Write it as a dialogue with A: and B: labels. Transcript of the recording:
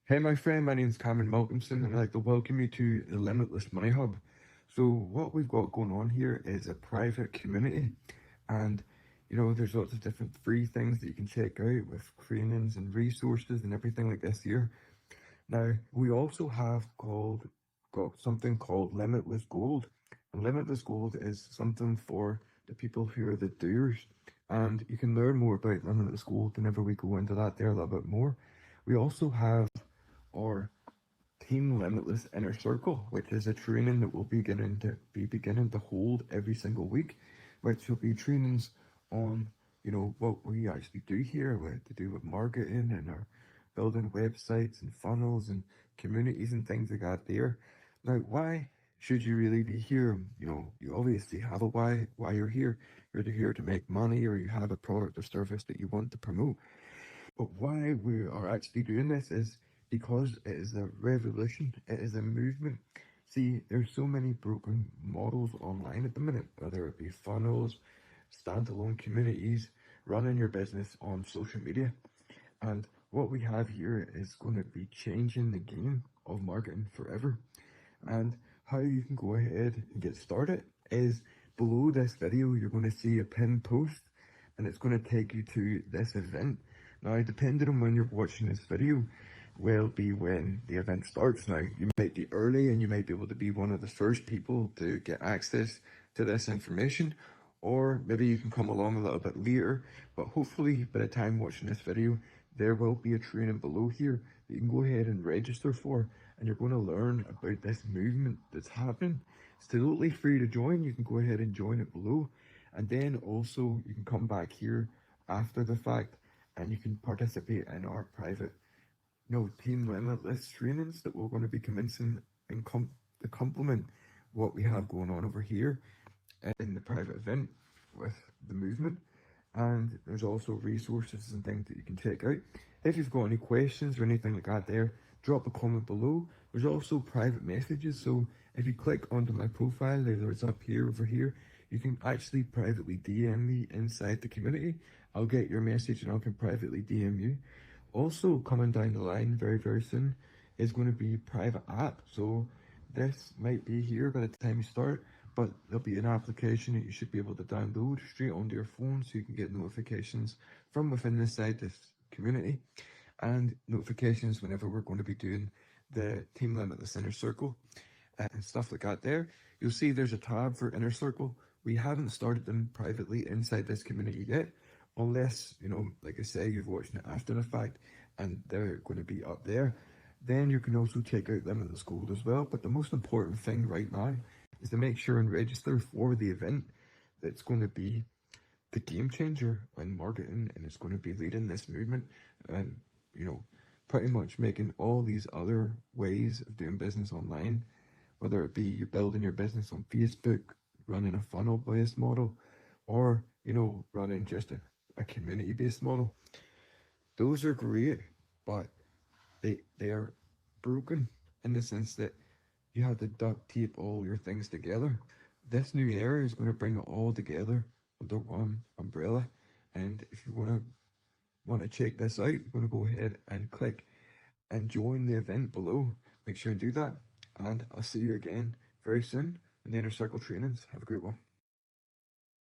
A: Hey, my friend, my name's Cameron Malcolmson, and I'd like to welcome you to the Limitless Money Hub. So, what we've got going on here is a private community, and there's lots of different free things that you can check out with trainings and resources and everything like this here. Now, we also have got something called Limitless Gold, and Limitless Gold is something for the people who are the doers, and you can learn more about Limitless Gold whenever we go into that there a little bit more. We also have our Team Limitless Inner Circle, which is a training that we'll be beginning to hold every single week, which will be trainings on what we actually do here, with to do with marketing and our building websites and funnels and communities and things like that there. Now, why should you really be here? You obviously have a why you're here. You're either here to make money, or you have a product or service that you want to promote. But why we are actually doing this is because it is a revolution, it is a movement. See, there's so many broken models online at the minute, whether it be funnels, standalone communities, running your business on social media. And what we have here is going to be changing the game of marketing forever. And how you can go ahead and get started is below this video. You're going to see a pinned post, and it's going to take you to this event. Now, depending on when you're watching this video, will be when the event starts. Now, you might be early and you might be able to be one of the first people to get access to this information, or maybe you can come along a little bit later. But hopefully, by the time watching this video, there will be a training below here that you can go ahead and register for, and you're going to learn about this movement that's happening. It's totally free to join. You can go ahead and join it below, and then also you can come back here after the fact and you can participate in our private Team Limitless trainings that we're going to be commencing and to complement what we have going on over here in the private event with the movement. And there's also resources and things that you can check out. If you've got any questions or anything like that there, drop a comment below. There's also private messages, so if you click onto my profile, either it's up here, over here, you can actually privately DM me inside the community. I'll get your message and I can privately DM you. Also coming down the line very, very soon is going to be private app. So this might be here by the time you start, but there'll be an application that you should be able to download straight onto your phone, so you can get notifications from within inside this community, and notifications whenever we're going to be doing the Team Limitless Inner Circle and stuff like that there. You'll see there's a tab for Inner Circle. We haven't started them privately inside this community yet, unless, like I say, you've watched it after the fact and they're going to be up there. Then you can also check out Limitless Gold as well. But the most important thing right now is to make sure and register for the event that's going to be the game changer in marketing, and it's going to be leading this movement and, pretty much making all these other ways of doing business online, whether it be you're building your business on Facebook, running a funnel based model, or, running just a community based model. Those are great, but they are broken in the sense that you have to duct tape all your things together. This new era is going to bring it all together under one umbrella. And if you want to check this out, you're going to go ahead and click and join the event below. Make sure and do that. And I'll see you again very soon in the Inner Circle trainings. Have a great one.